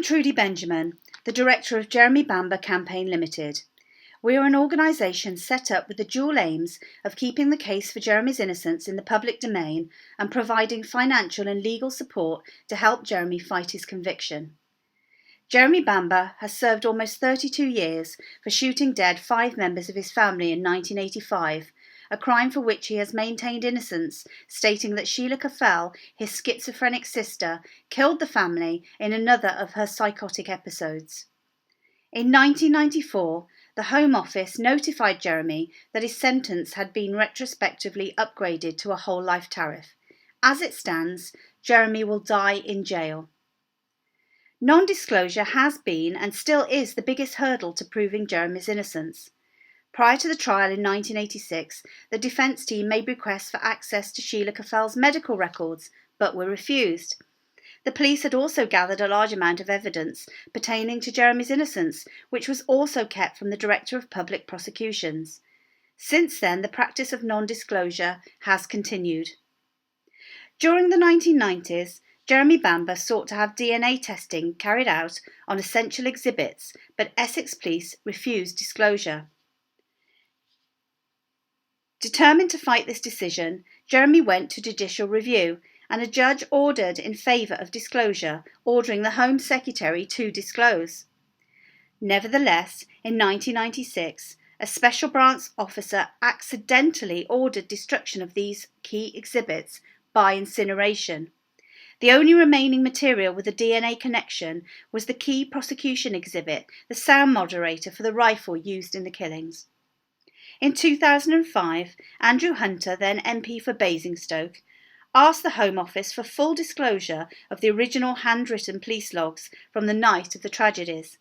Trudy Benjamin, the director of Jeremy Bamber Campaign Limited. We are an organisation set up with the dual aims of keeping the case for Jeremy's innocence in the public domain and providing financial and legal support to help Jeremy fight his conviction. Jeremy Bamber has served almost 32 years for shooting dead 5 members of his family in 1985, a crime for which he has maintained innocence, stating that Sheila Caffel, his schizophrenic sister, killed the family in another of her psychotic episodes. In 1994, the Home Office notified Jeremy that his sentence had been retrospectively upgraded to a whole life tariff. As it stands, Jeremy will die in jail. Non-disclosure has been and still is the biggest hurdle to proving Jeremy's innocence. Prior to the trial in 1986, the defence team made requests for access to Sheila Caffel's medical records, but were refused. The police had also gathered a large amount of evidence pertaining to Jeremy's innocence, which was also kept from the Director of Public Prosecutions. Since then, the practice of non-disclosure has continued. During the 1990s, Jeremy Bamber sought to have DNA testing carried out on essential exhibits, but Essex Police refused disclosure. Determined to fight this decision, Jeremy went to judicial review, and a judge ordered in favour of disclosure, ordering the Home Secretary to disclose. Nevertheless, in 1996, a special branch officer accidentally ordered destruction of these key exhibits by incineration. The only remaining material with a DNA connection was the key prosecution exhibit, the sound moderator for the rifle used in the killings. In 2005, Andrew Hunter, then MP for Basingstoke, asked the Home Office for full disclosure of the original handwritten police logs from the night of the tragedies.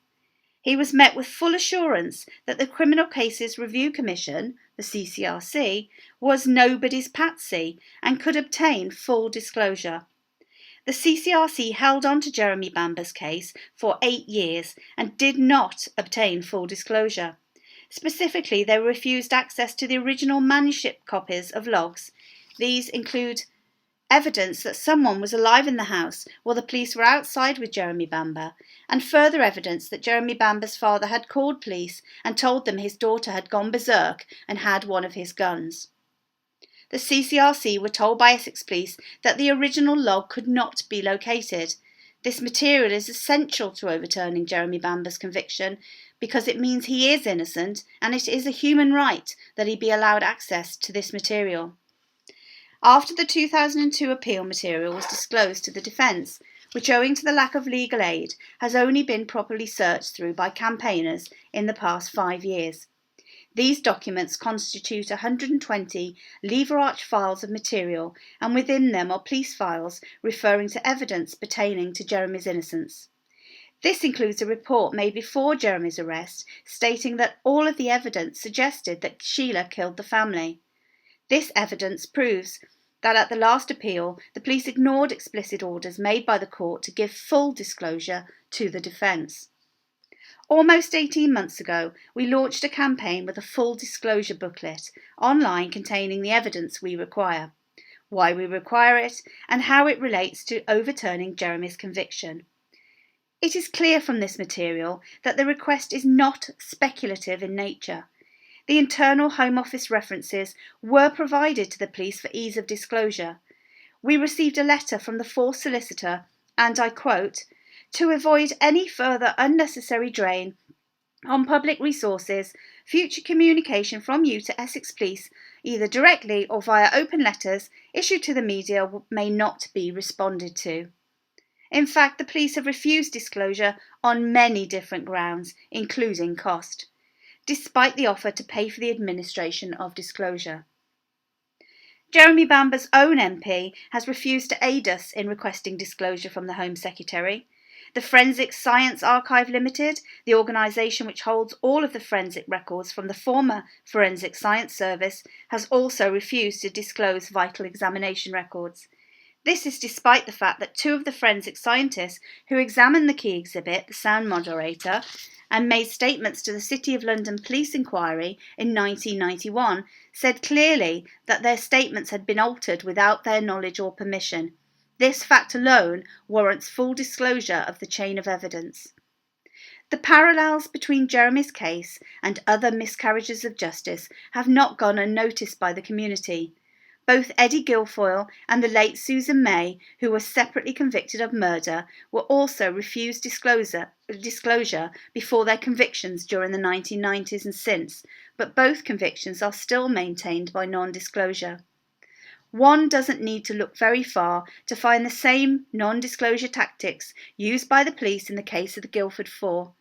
He was met with full assurance that the Criminal Cases Review Commission, the CCRC, was nobody's patsy and could obtain full disclosure. The CCRC held on to Jeremy Bamber's case for 8 years and did not obtain full disclosure. Specifically, they refused access to the original manuscript copies of logs. These include evidence that someone was alive in the house while the police were outside with Jeremy Bamber, and further evidence that Jeremy Bamber's father had called police and told them his daughter had gone berserk and had one of his guns. The CCRC were told by Essex Police that the original log could not be located. This material is essential to overturning Jeremy Bamber's conviction because it means he is innocent, and it is a human right that he be allowed access to this material. After the 2002 appeal material was disclosed to the defence, which owing to the lack of legal aid has only been properly searched through by campaigners in the past 5 years. These documents constitute 120 lever arch files of material, and within them are police files referring to evidence pertaining to Jeremy's innocence. This includes a report made before Jeremy's arrest stating that all of the evidence suggested that Sheila killed the family. This evidence proves that at the last appeal, the police ignored explicit orders made by the court to give full disclosure to the defence. Almost 18 months ago, we launched a campaign with a full disclosure booklet online containing the evidence we require, why we require it, and how it relates to overturning Jeremy's conviction. It is clear from this material that the request is not speculative in nature. The internal Home Office references were provided to the police for ease of disclosure. We received a letter from the forced solicitor, and I quote, "To avoid any further unnecessary drain on public resources, future communication from you to Essex Police, either directly or via open letters issued to the media, may not be responded to." In fact, the police have refused disclosure on many different grounds, including cost, despite the offer to pay for the administration of disclosure. Jeremy Bamber's own MP has refused to aid us in requesting disclosure from the Home Secretary. The Forensic Science Archive Limited, the organisation which holds all of the forensic records from the former Forensic Science Service, has also refused to disclose vital examination records. This is despite the fact that 2 of the forensic scientists who examined the key exhibit, the sound moderator, and made statements to the City of London police inquiry in 1991, said clearly that their statements had been altered without their knowledge or permission. This fact alone warrants full disclosure of the chain of evidence. The parallels between Jeremy's case and other miscarriages of justice have not gone unnoticed by the community. Both Eddie Guilfoyle and the late Susan May, who were separately convicted of murder, were also refused disclosure before their convictions during the 1990s and since, but both convictions are still maintained by non-disclosure. One doesn't need to look very far to find the same non-disclosure tactics used by the police in the case of the Guildford Four.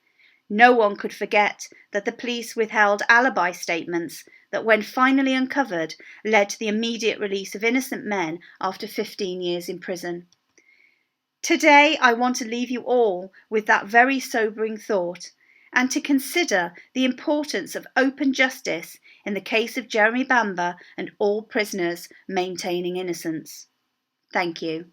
No one could forget that the police withheld alibi statements that, when finally uncovered, led to the immediate release of innocent men after 15 years in prison. Today, I want to leave you all with that very sobering thought, and to consider the importance of open justice in the case of Jeremy Bamber and all prisoners maintaining innocence. Thank you.